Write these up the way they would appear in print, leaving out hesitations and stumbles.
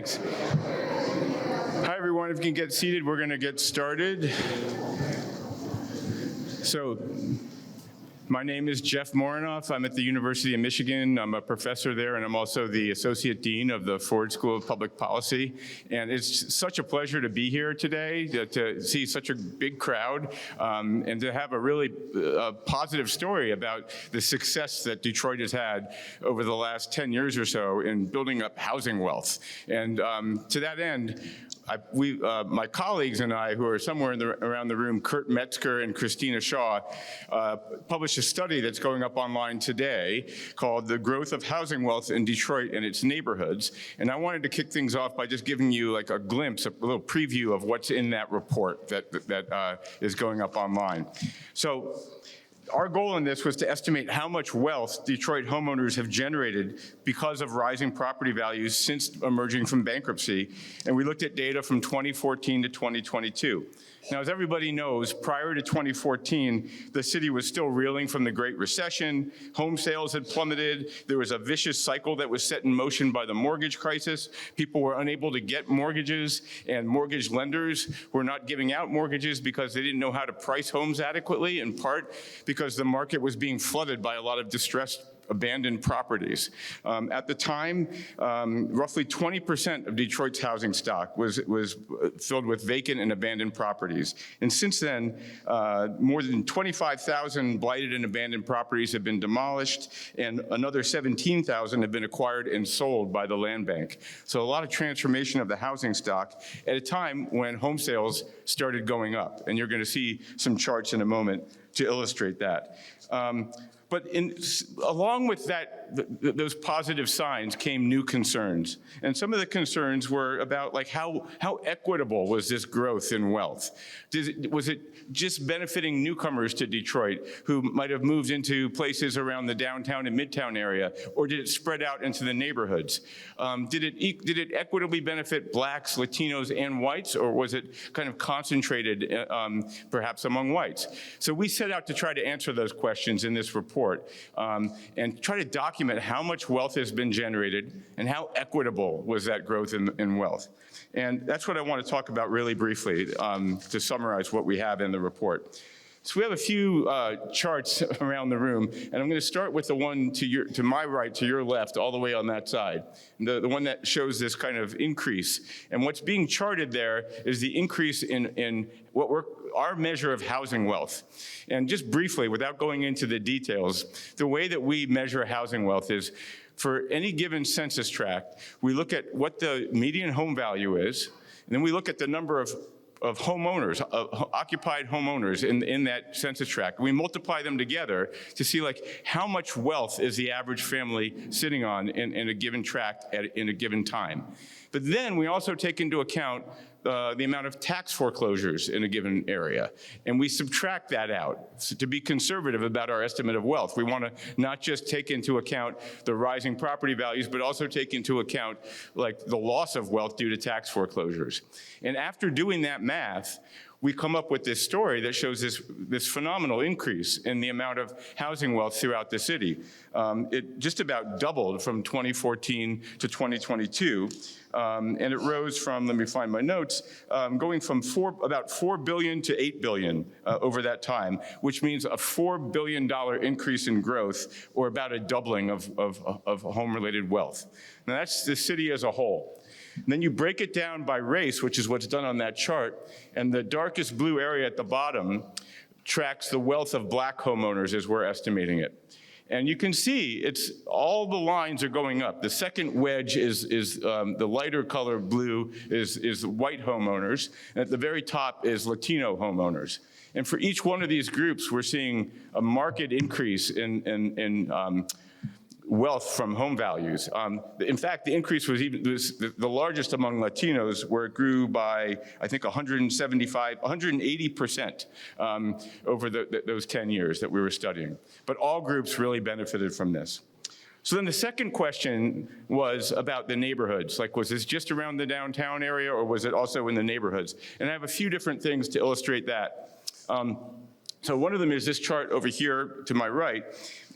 Thanks. Hi, everyone. If you can get seated, we're going to get started. So, my name is Jeff Morinoff. I'm at the University of Michigan. I'm a professor there, and I'm also the Associate Dean of the Ford School of Public Policy. And it's such a pleasure to be here today, to see such a big crowd, and to have a really positive story about the success that Detroit has had over the last 10 years or so in building up housing wealth. And to that end, my colleagues and I, who are somewhere around the room, Kurt Metzger and Christina Shaw, published a study that's going up online today called The Growth of Housing Wealth in Detroit and Its Neighborhoods. And I wanted to kick things off by just giving you like a glimpse, a little preview of what's in that report that is going up online. So, our goal in this was to estimate how much wealth Detroit homeowners have generated because of rising property values since emerging from bankruptcy, and we looked at data from 2014 to 2022. Now, as everybody knows, prior to 2014, the city was still reeling from the Great Recession. Home sales had plummeted. There was a vicious cycle that was set in motion by the mortgage crisis. People were unable to get mortgages, and mortgage lenders were not giving out mortgages because they didn't know how to price homes adequately, in part because the market was being flooded by a lot of distressed abandoned properties. At the time, roughly 20% of Detroit's housing stock was filled with vacant and abandoned properties. And since then, more than 25,000 blighted and abandoned properties have been demolished, and another 17,000 have been acquired and sold by the land bank. So a lot of transformation of the housing stock at a time when home sales started going up. And you're going to see some charts in a moment to illustrate that. But along with those positive signs came new concerns. And some of the concerns were about like how equitable was this growth in wealth? Was it just benefiting newcomers to Detroit who might have moved into places around the downtown and midtown area, or did it spread out into the neighborhoods? Did it equitably benefit blacks, Latinos, and whites, or was it kind of concentrated perhaps among whites? So we set out to try to answer those questions in this report. And try to document how much wealth has been generated and how equitable was that growth in wealth. And that's what I want to talk about really briefly to summarize what we have in the report. So we have a few charts around the room, and I'm going to start with the one to my right, to your left, all the way on that side. The one that shows this kind of increase. And what's being charted there is the increase in our measure of housing wealth. And just briefly, without going into the details, the way that we measure housing wealth is for any given census tract, we look at what the median home value is, and then we look at the number of homeowners, occupied homeowners in that census tract. We multiply them together to see like how much wealth is the average family sitting on in a given tract in a given time. But then we also take into account the amount of tax foreclosures in a given area. And we subtract that out to be conservative about our estimate of wealth. We want to not just take into account the rising property values, but also take into account like the loss of wealth due to tax foreclosures. And after doing that math, we come up with this story that shows this phenomenal increase in the amount of housing wealth throughout the city. It just about doubled from 2014 to 2022. And it rose from, let me find my notes, going from about $4 billion to $8 billion over that time, which means a $4 billion increase in growth, or about a doubling of home-related wealth. Now that's the city as a whole. And then you break it down by race, which is what's done on that chart, and the darkest blue area at the bottom tracks the wealth of black homeowners as we're estimating it. And you can see all the lines are going up. The second wedge is the lighter color blue is white homeowners, and at the very top is Latino homeowners. And for each one of these groups, we're seeing a marked increase in wealth from home values. In fact, the increase was the largest among Latinos, where it grew by, I think, 180% over those 10 years that we were studying. But all groups really benefited from this. So then the second question was about the neighborhoods. Like, was this just around the downtown area, or was it also in the neighborhoods? And I have a few different things to illustrate that. So one of them is this chart over here to my right.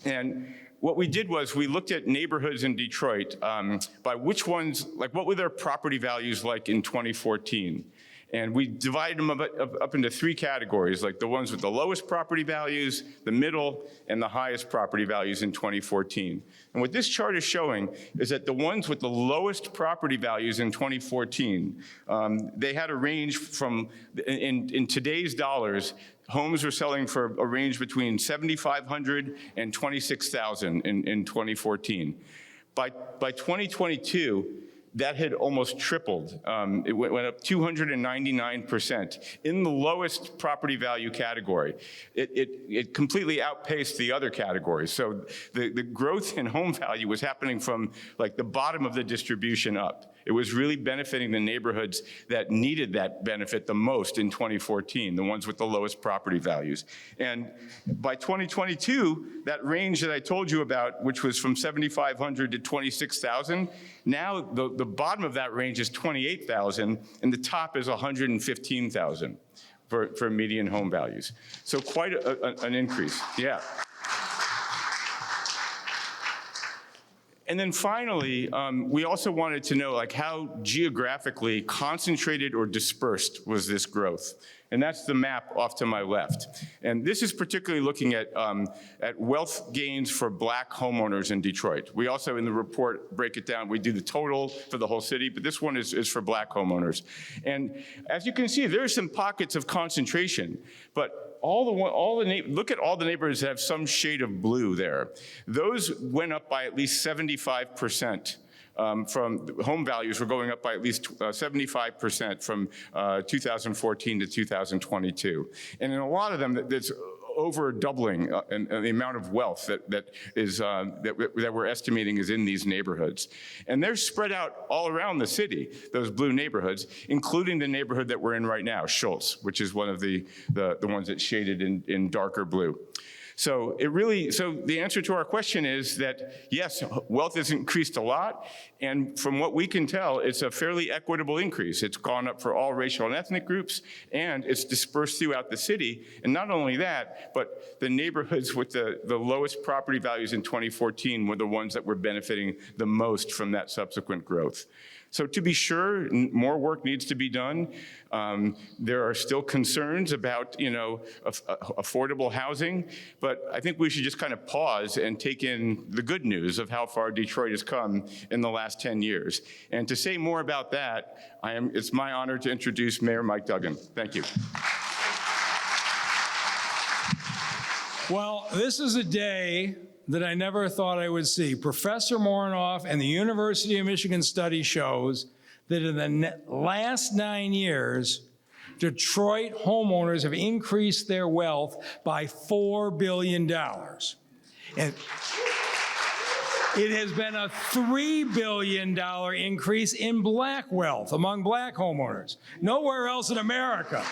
And what we did was we looked at neighborhoods in Detroit by which ones, like what were their property values like in 2014? And we divided them up into three categories, like the ones with the lowest property values, the middle, and the highest property values in 2014. And what this chart is showing is that the ones with the lowest property values in 2014, they had a range from, in today's dollars, homes were selling for a range between $7,500 and $26,000 in 2014. By 2022, that had almost tripled. It went up 299% in the lowest property value category. It completely outpaced the other categories. So the growth in home value was happening from like the bottom of the distribution up. It was really benefiting the neighborhoods that needed that benefit the most in 2014, the ones with the lowest property values. And by 2022, that range that I told you about, which was from 7,500 to 26,000, now the bottom of that range is 28,000, and the top is 115,000 for median home values. So quite an increase, yeah. And then finally, we also wanted to know like how geographically concentrated or dispersed was this growth. And that's the map off to my left. And this is particularly looking at wealth gains for Black homeowners in Detroit. We also in the report break it down. We do the total for the whole city, but this one is for Black homeowners. And as you can see, there are some pockets of concentration, but look at all the neighborhoods that have some shade of blue there. Those went up by at least 75%. From home values were going up by at least 75% from 2014 to 2022. And in a lot of them, that's over doubling in the amount of wealth that we're estimating is in these neighborhoods. And they're spread out all around the city, those blue neighborhoods, including the neighborhood that we're in right now, Schultz, which is one of the ones that's shaded in darker blue. So the answer to our question is that, yes, wealth has increased a lot, and from what we can tell, it's a fairly equitable increase. It's gone up for all racial and ethnic groups, and it's dispersed throughout the city. And not only that, but the neighborhoods with the lowest property values in 2014 were the ones that were benefiting the most from that subsequent growth. So to be sure, more work needs to be done. There are still concerns about, affordable housing, but I think we should just kind of pause and take in the good news of how far Detroit has come in the last 10 years. And to say more about that, it's my honor to introduce Mayor Mike Duggan. Thank you. Well, this is a day that I never thought I would see. Professor Morenoff and the University of Michigan study shows that in the last 9 years, Detroit homeowners have increased their wealth by $4 billion. And it has been a $3 billion increase in Black wealth among Black homeowners. Nowhere else in America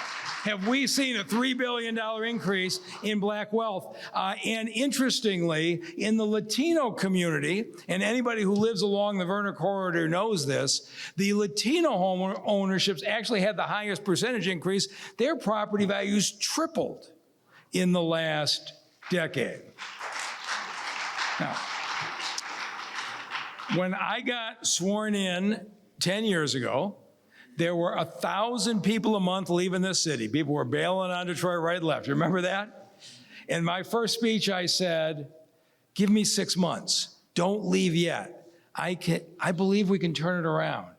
have we seen a $3 billion increase in Black wealth. And interestingly, in the Latino community, and anybody who lives along the Vernon Corridor knows this, the Latino home ownerships actually had the highest percentage increase. Their property values tripled in the last decade. Now, when I got sworn in 10 years ago, there were 1,000 people a month leaving this city. People were bailing on Detroit right and left. You remember that? In my first speech, I said, give me 6 months. Don't leave yet. I believe we can turn it around.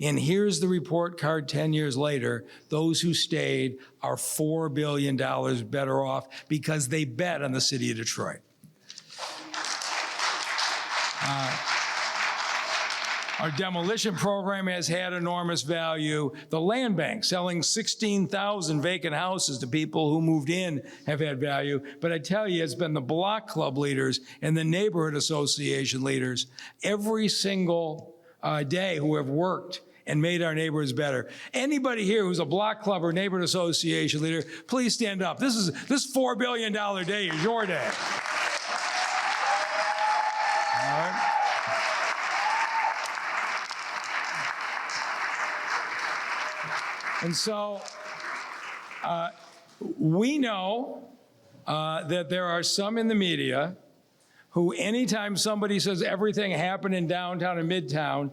And here's the report card 10 years later. Those who stayed are $4 billion better off because they bet on the city of Detroit. Our demolition program has had enormous value. The land bank, selling 16,000 vacant houses to people who moved in, have had value. But I tell you, it's been the block club leaders and the neighborhood association leaders every single day who have worked and made our neighborhoods better. Anybody here who's a block club or neighborhood association leader, please stand up. This $4 billion day is your day. All right. And so we know that there are some in the media who anytime somebody says everything happened in downtown and midtown,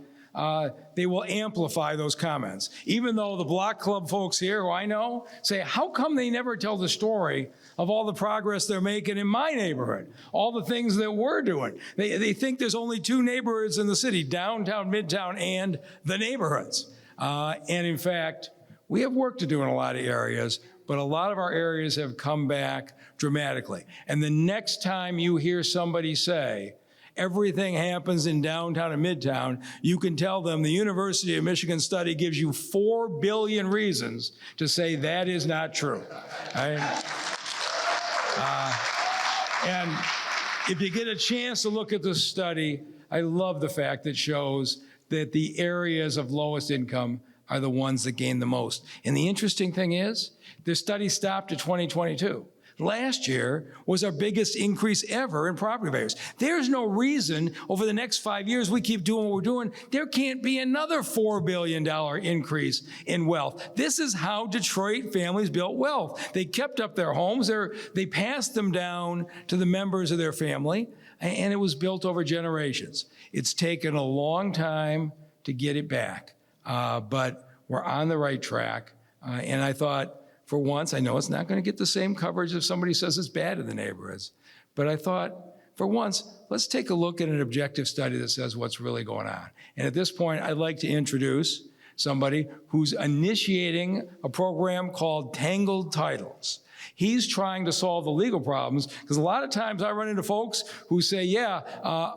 they will amplify those comments. Even though the block club folks here, who I know, say, how come they never tell the story of all the progress they're making in my neighborhood, all the things that we're doing? They think there's only two neighborhoods in the city, downtown, midtown, and the neighborhoods. And in fact, we have work to do in a lot of areas, but a lot of our areas have come back dramatically. And the next time you hear somebody say, everything happens in downtown and midtown, you can tell them the University of Michigan study gives you 4 billion reasons to say that is not true. Right? And if you get a chance to look at this study, I love the fact that it shows that the areas of lowest income are the ones that gain the most. And the interesting thing is, the study stopped at 2022. Last year was our biggest increase ever in property values. There's no reason over the next 5 years we keep doing what we're doing, there can't be another $4 billion increase in wealth. This is how Detroit families built wealth. They kept up their homes, they passed them down to the members of their family, and it was built over generations. It's taken a long time to get it back, but we're on the right track. And I thought, for once, I know it's not going to get the same coverage if somebody says it's bad in the neighborhoods, but I thought, for once, let's take a look at an objective study that says what's really going on. And at this point, I'd like to introduce somebody who's initiating a program called Tangled Titles. He's trying to solve the legal problems, because a lot of times I run into folks who say,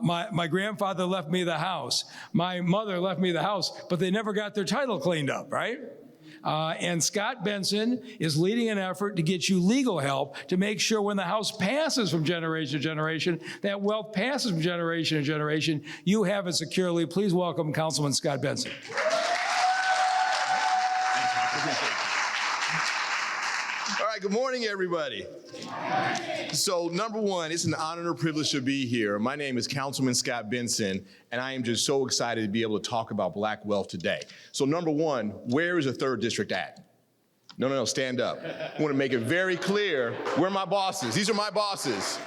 my grandfather left me the house, my mother left me the house, but they never got their title cleaned up, right? And Scott Benson is leading an effort to get you legal help to make sure when the house passes from generation to generation, that wealth passes from generation to generation, you have it securely. Please welcome Councilman Scott Benson. All right, good morning, everybody. So, number one, it's an honor and a privilege to be here. My name is Councilman Scott Benson, and I am just so excited to be able to talk about Black wealth today. So, number one, where is the 3rd District at? No, stand up. I want to make it very clear, where are my bosses? These are my bosses.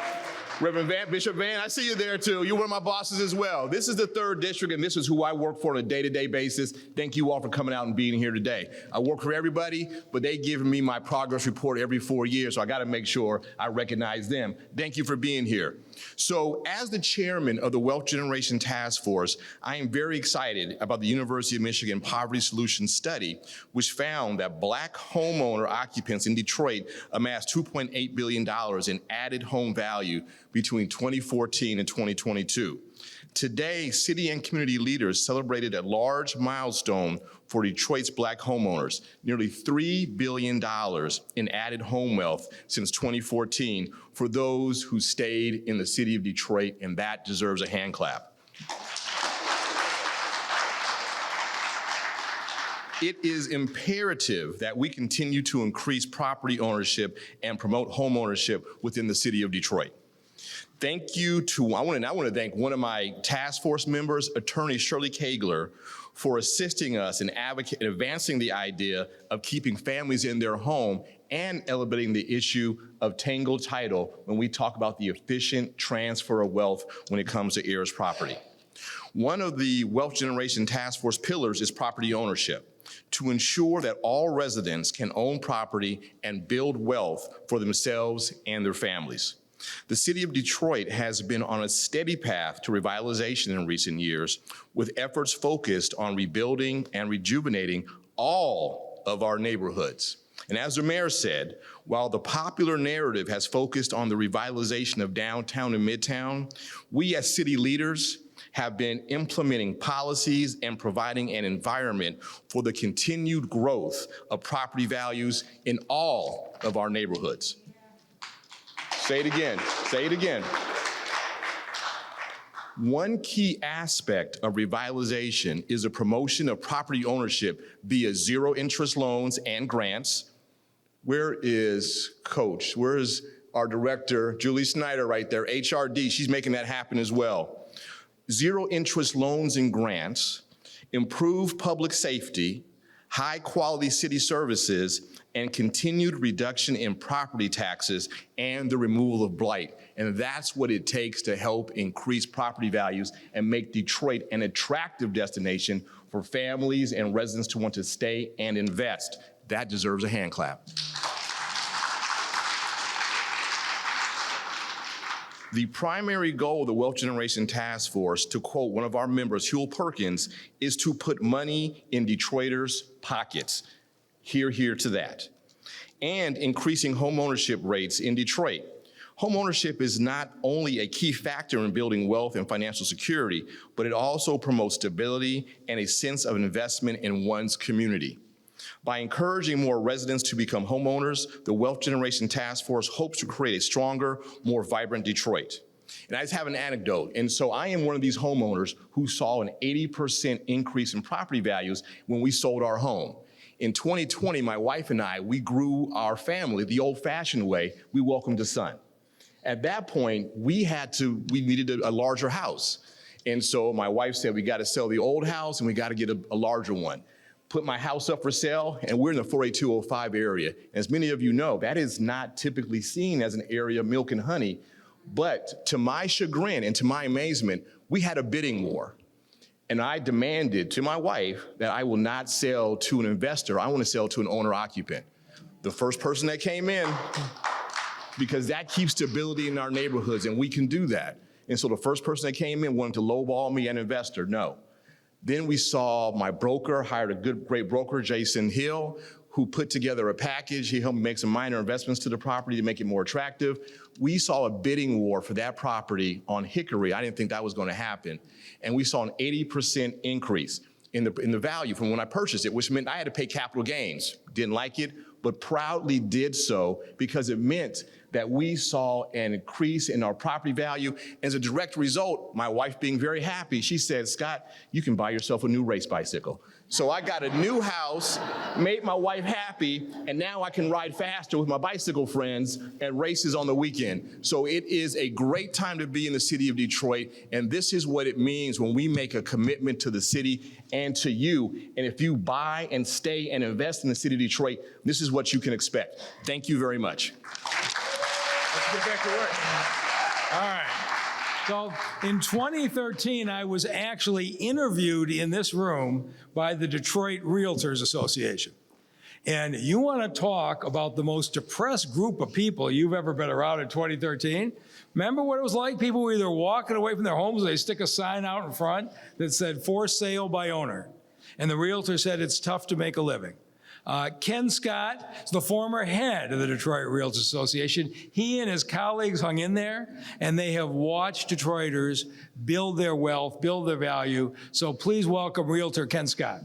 Reverend Bishop Van, I see you there too. You're one of my bosses as well. This is the 3rd District, and this is who I work for on a day-to-day basis. Thank you all for coming out and being here today. I work for everybody, but they give me my progress report every 4 years, so I got to make sure I recognize them. Thank you for being here. So, as the chairman of the Wealth Generation Task Force, I am very excited about the University of Michigan Poverty Solutions Study, which found that Black homeowner occupants in Detroit amassed $2.8 billion in added home value between 2014 and 2022. Today, city and community leaders celebrated a large milestone for Detroit's Black homeowners, nearly $3 billion in added home wealth since 2014 for those who stayed in the city of Detroit, and that deserves a hand clap. It is imperative that we continue to increase property ownership and promote home ownership within the city of Detroit. Thank you to, I want to thank one of my task force members, Attorney Shirley Kagler, for assisting us in advancing the idea of keeping families in their home and elevating the issue of tangled title when we talk about the efficient transfer of wealth when it comes to heirs property. One of the Wealth Generation Task Force pillars is property ownership, to ensure that all residents can own property and build wealth for themselves and their families. The city of Detroit has been on a steady path to revitalization in recent years, with efforts focused on rebuilding and rejuvenating all of our neighborhoods. And as the mayor said, while the popular narrative has focused on the revitalization of downtown and midtown, we as city leaders have been implementing policies and providing an environment for the continued growth of property values in all of our neighborhoods. Say it again, say it again. One key aspect of revitalization is the promotion of property ownership via zero interest loans and grants. Where is Coach? Where is our director, Julie Snyder, right there, HRD? She's making that happen as well. Zero interest loans and grants, improve public safety, high-quality city services, and continued reduction in property taxes and the removal of blight. And that's what it takes to help increase property values and make Detroit an attractive destination for families and residents to want to stay and invest. That deserves a hand clap. The primary goal of the Wealth Generation Task Force, to quote one of our members, Huel Perkins, is to put money in Detroiters' pockets. Hear to that. And increasing homeownership rates in Detroit. Homeownership is not only a key factor in building wealth and financial security, but it also promotes stability and a sense of investment in one's community. By encouraging more residents to become homeowners, the Wealth Generation Task Force hopes to create a stronger, more vibrant Detroit. And I just have an anecdote. And so I am one of these homeowners who saw an 80% increase in property values when we sold our home. In 2020, my wife and I, we grew our family the old-fashioned way. We welcomed a son. At that point, we needed a larger house. And so my wife said, we got to sell the old house and we got to get a larger one. Put my house up for sale, and we're in the 48205 area. As many of you know, that is not typically seen as an area of milk and honey. But to my chagrin and to my amazement, we had a bidding war. And I demanded to my wife that I will not sell to an investor. I want to sell to an owner-occupant. The first person that came in, because that keeps stability in our neighborhoods, and we can do that. And so the first person that came in wanted to lowball me, an investor, no. Then we saw my broker, hired a great broker, Jason Hill, who put together a package. He helped me make some minor investments to the property to make it more attractive. We saw a bidding war for that property on Hickory. I didn't think that was going to happen. And we saw an 80% increase in the value from when I purchased it, which meant I had to pay capital gains. Didn't like it, but proudly did so because it meant that we saw an increase in our property value. As a direct result, my wife being very happy, she said, Scott, you can buy yourself a new race bicycle. So I got a new house, made my wife happy, and now I can ride faster with my bicycle friends at races on the weekend. So it is a great time to be in the city of Detroit, and this is what it means when we make a commitment to the city and to you. And if you buy and stay and invest in the city of Detroit, this is what you can expect. Thank you very much. Let's get back to work. All right. So in 2013, I was actually interviewed in this room by the Detroit Realtors Association. And you want to talk about the most depressed group of people you've ever been around in 2013? Remember what it was like? People were either walking away from their homes, they stick a sign out in front that said, for sale by owner. And the realtor said, it's tough to make a living. Ken Scott is the former head of the Detroit Realtors Association. He and his colleagues hung in there, and they have watched Detroiters build their wealth, build their value. So please welcome Realtor Ken Scott.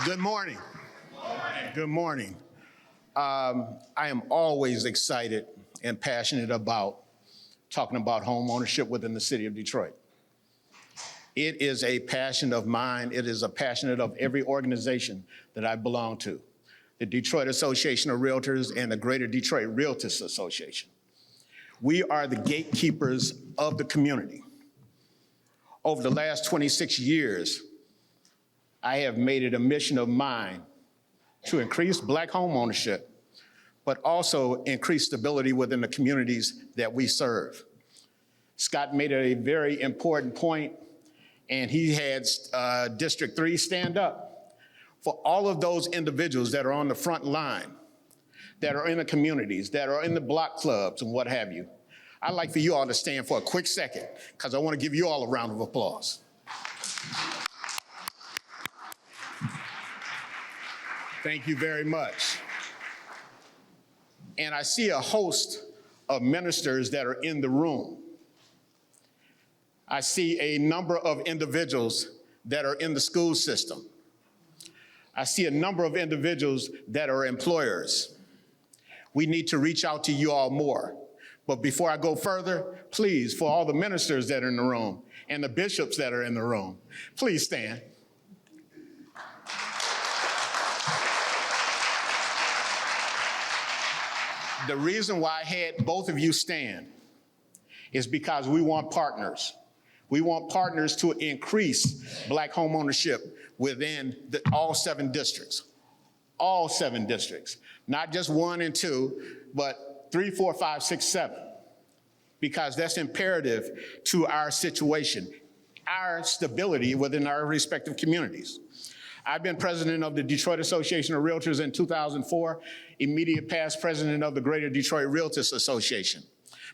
Good morning. Good morning. I am always excited and passionate about talking about home ownership within the city of Detroit. It is a passion of mine. It is a passion of every organization that I belong to. The Detroit Association of Realtors and the Greater Detroit Realtors Association. We are the gatekeepers of the community. Over the last 26 years, I have made it a mission of mine to increase Black home ownership, but also increase stability within the communities that we serve. Scott made a very important point, and he had District 3 stand up for all of those individuals that are on the front line, that are in the communities, that are in the block clubs and what have you. I'd like for you all to stand for a quick second, because I want to give you all a round of applause. Thank you very much. And I see a host of ministers that are in the room. I see a number of individuals that are in the school system. I see a number of individuals that are employers. We need to reach out to you all more. But before I go further, please, for all the ministers that are in the room and the bishops that are in the room, please stand. The reason why I had both of you stand is because we want partners. We want partners to increase Black home ownership within all 7 districts. All 7 districts, not just 1 and 2, but 3, 4, 5, 6, 7, because that's imperative to our situation, our stability within our respective communities. I've been president of the Detroit Association of Realtors in 2004, immediate past president of the Greater Detroit Realtors Association.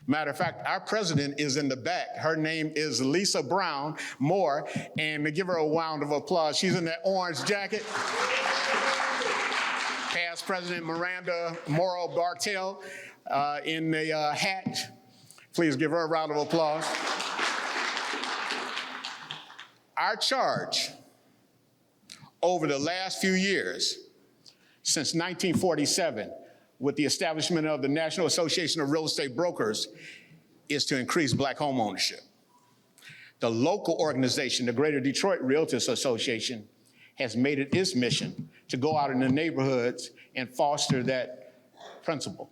Matter of fact, our president is in the back. Her name is Lisa Brown Moore, and to give her a round of applause, she's in that orange jacket. Past President Miranda Morrow Bartell in the hat. Please give her a round of applause. Our charge over the last few years, since 1947, with the establishment of the National Association of Real Estate Brokers, is to increase Black home ownership. The local organization, the Greater Detroit Realtors Association, has made it its mission to go out in the neighborhoods and foster that principle.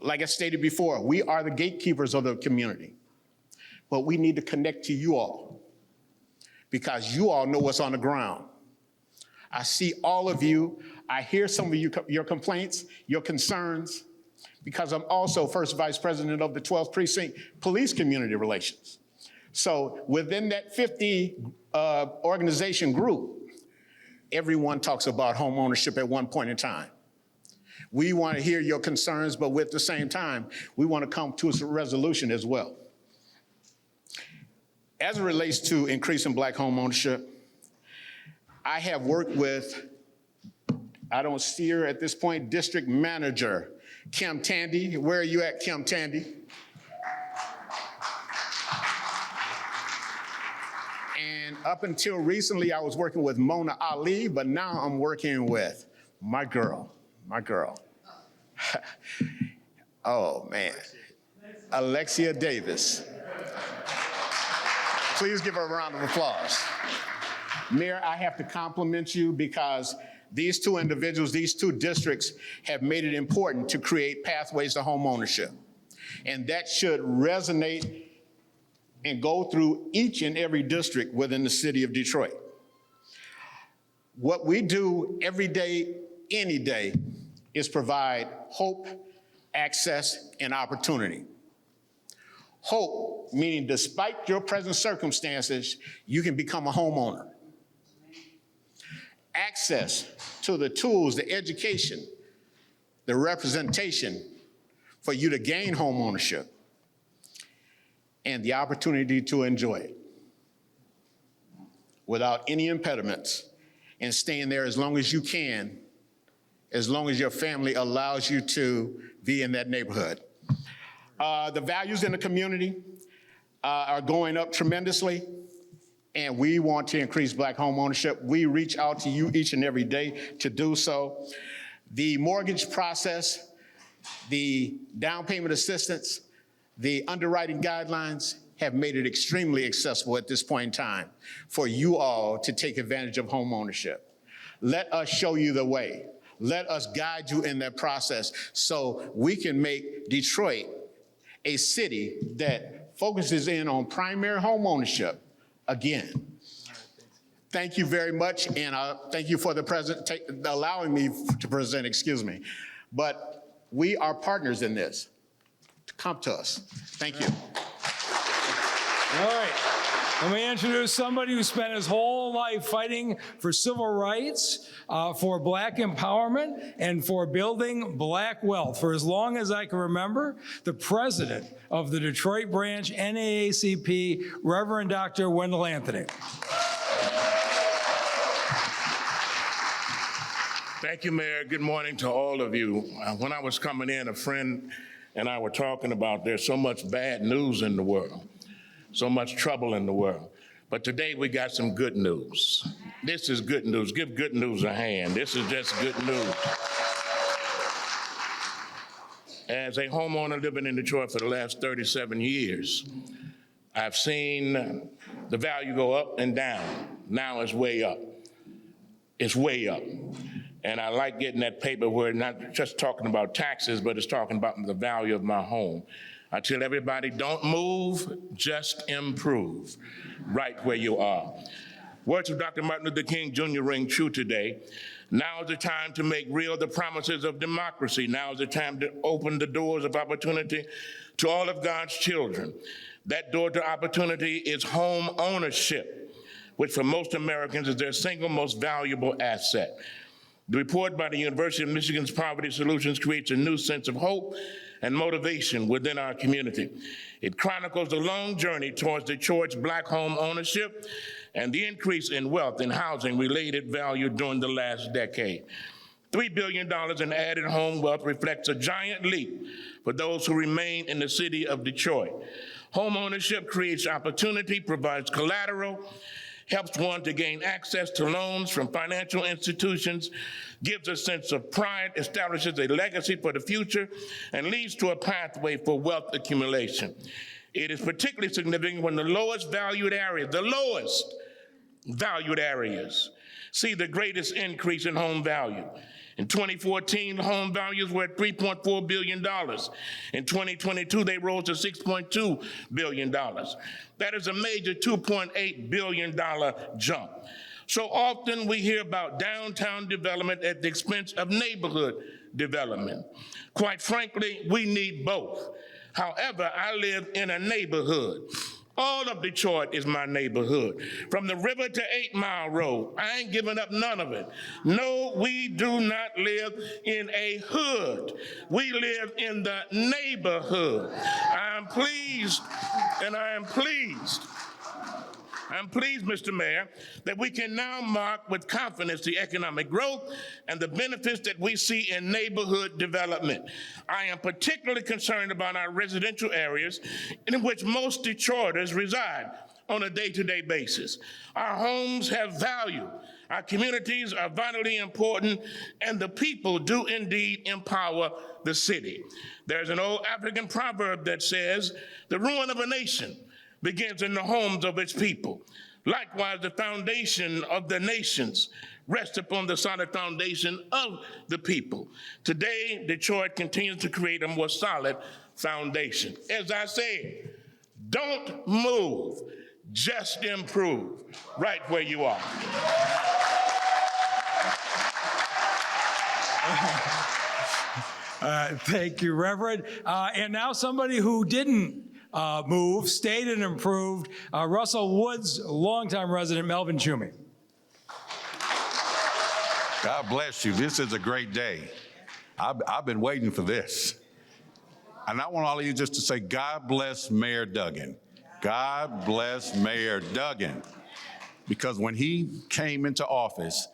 Like I stated before, we are the gatekeepers of the community, but we need to connect to you all because you all know what's on the ground. I see all of you. I hear some of your complaints, your concerns, because I'm also first vice president of the 12th Precinct Police Community Relations. So within that 50 organization group, everyone talks about home ownership at one point in time. We want to hear your concerns, but at the same time, we want to come to a resolution as well. As it relates to increasing Black home ownership, I have worked with, I don't see her at this point, District Manager Kim Tandy. Where are you at, Kim Tandy? And up until recently, I was working with Mona Ali, but now I'm working with my girl. Oh, man. Alexia Davis. Please give her a round of applause. Mayor, I have to compliment you because these 2 individuals, these 2 districts have made it important to create pathways to home ownership. And that should resonate and go through each and every district within the city of Detroit. What we do every day, any day, is provide hope, access, and opportunity. Hope, meaning despite your present circumstances, you can become a homeowner. Access to the tools, the education, the representation for you to gain home ownership, and the opportunity to enjoy it without any impediments and staying there as long as you can, as long as your family allows you to be in that neighborhood. The values in the community are going up tremendously, and we want to increase Black home ownership. We reach out to you each and every day to do so. The mortgage process, the down payment assistance, the underwriting guidelines have made it extremely accessible at this point in time for you all to take advantage of home ownership. Let us show you the way. Let us guide you in that process so we can make Detroit a city that focuses in on primary home ownership again. Thank you very much, and thank you for allowing me to present, But we are partners in this. Come to us. Thank you. All right. Let me introduce somebody who spent his whole life fighting for civil rights, for Black empowerment, and for building Black wealth. For as long as I can remember, the president of the Detroit branch NAACP, Reverend Dr. Wendell Anthony. Thank you, Mayor. Good morning to all of you. When I was coming in, a friend and I were talking about there's so much bad news in the world, so much trouble in the world. But today we got some good news. This is good news. Give good news a hand. This is just good news. As a homeowner living in Detroit for the last 37 years, I've seen the value go up and down. Now it's way up. It's way up. And I like getting that paper where it's not just talking about taxes, but it's talking about the value of my home. I tell everybody, don't move, just improve, right where you are. Words of Dr. Martin Luther King Jr. ring true today. Now is the time to make real the promises of democracy. Now is the time to open the doors of opportunity to all of God's children. That door to opportunity is home ownership, which for most Americans is their single most valuable asset. The report by the University of Michigan's Poverty Solutions creates a new sense of hope and motivation within our community. It chronicles the long journey towards Detroit's Black home ownership and the increase in wealth and housing-related value during the last decade. $3 billion in added home wealth reflects a giant leap for those who remain in the city of Detroit. Home ownership creates opportunity, provides collateral, helps one to gain access to loans from financial institutions, gives a sense of pride, establishes a legacy for the future, and leads to a pathway for wealth accumulation. It is particularly significant when the lowest valued areas see the greatest increase in home value. In 2014, home values were at $3.4 billion. In 2022, they rose to $6.2 billion. That is a major $2.8 billion jump. So often we hear about downtown development at the expense of neighborhood development. Quite frankly, we need both. However, I live in a neighborhood. All of Detroit is my neighborhood. From the river to 8 Mile Road, I ain't giving up none of it. No, we do not live in a hood. We live in the neighborhood. I'm pleased, Mr. Mayor, that we can now mark with confidence the economic growth and the benefits that we see in neighborhood development. I am particularly concerned about our residential areas in which most Detroiters reside on a day-to-day basis. Our homes have value. Our communities are vitally important, and the people do indeed empower the city. There's an old African proverb that says, "The ruin of a nation begins in the homes of its people." Likewise, the foundation of the nations rests upon the solid foundation of the people. Today, Detroit continues to create a more solid foundation. As I said, don't move, just improve, right where you are. Thank you, Reverend. And now somebody who didn't move, stayed and improved, Russell Woods, longtime resident, Melvin Chumi. God bless you. This is a great day. I've been waiting for this. And I want all of you just to say, God bless Mayor Duggan. God bless Mayor Duggan. Because when he came into office,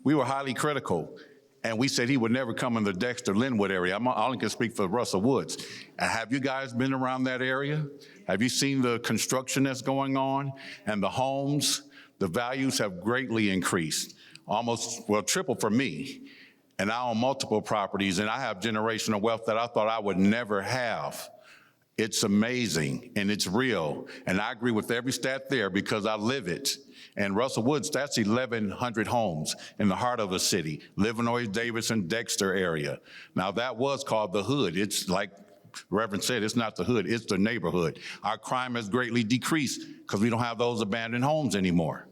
we were highly critical. And we said he would never come in the Dexter-Linwood area. I only can speak for Russell Woods. Have you guys been around that area? Have you seen the construction that's going on? And the homes, the values have greatly increased. Almost, well, triple for me. And I own multiple properties, and I have generational wealth that I thought I would never have. It's amazing, and it's real. And I agree with every stat there because I live it. And Russell Woods, that's 1,100 homes in the heart of the city, Livernois, Davidson, Dexter area. Now, that was called the hood. It's like Reverend said, it's not the hood, it's the neighborhood. Our crime has greatly decreased because we don't have those abandoned homes anymore.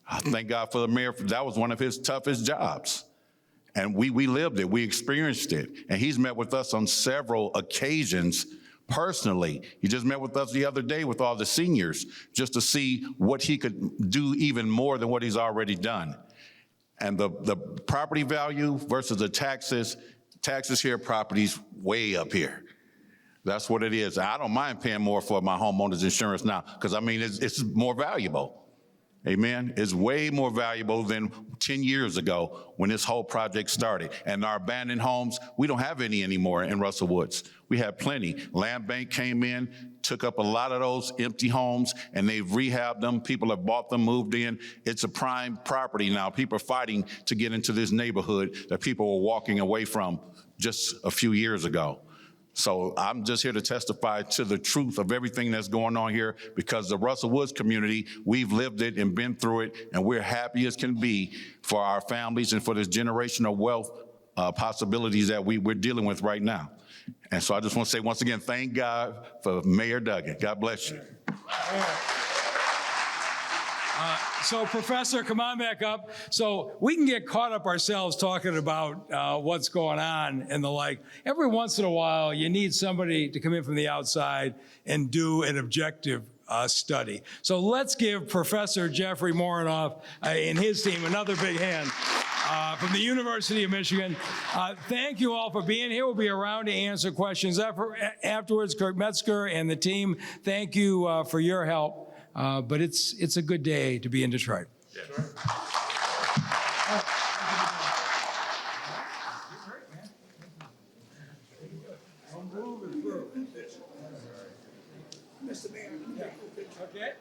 I thank God for the mayor. That was one of his toughest jobs. And we lived it, we experienced it. And he's met with us on several occasions personally. He just met with us the other day with all the seniors just to see what he could do even more than what he's already done. And the property value versus the taxes here, properties way up here. That's what it is. I don't mind paying more for my homeowner's insurance now because, I mean, it's more valuable. Amen. It's way more valuable than 10 years ago when this whole project started. And our abandoned homes, we don't have any anymore in Russell Woods. We have plenty. Land Bank came in, took up a lot of those empty homes, and they've rehabbed them. People have bought them, moved in. It's a prime property now. People are fighting to get into this neighborhood that people were walking away from just a few years ago. So I'm just here to testify to the truth of everything that's going on here because the Russell Woods community, we've lived it and been through it, and we're happy as can be for our families and for this generational wealth possibilities that we're dealing with right now. And so I just want to say once again, thank God for Mayor Duggan. God bless you. So Professor, come on back up. So we can get caught up ourselves talking about what's going on and the like. Every once in a while, you need somebody to come in from the outside and do an objective study. So let's give Professor Jeffrey Morinoff and his team another big hand. From the University of Michigan. Thank you all for being here. We'll be around to answer questions afterwards. Kirk Metzger and the team, thank you for your help. But it's a good day to be in Detroit. Mr. Mayor, okay.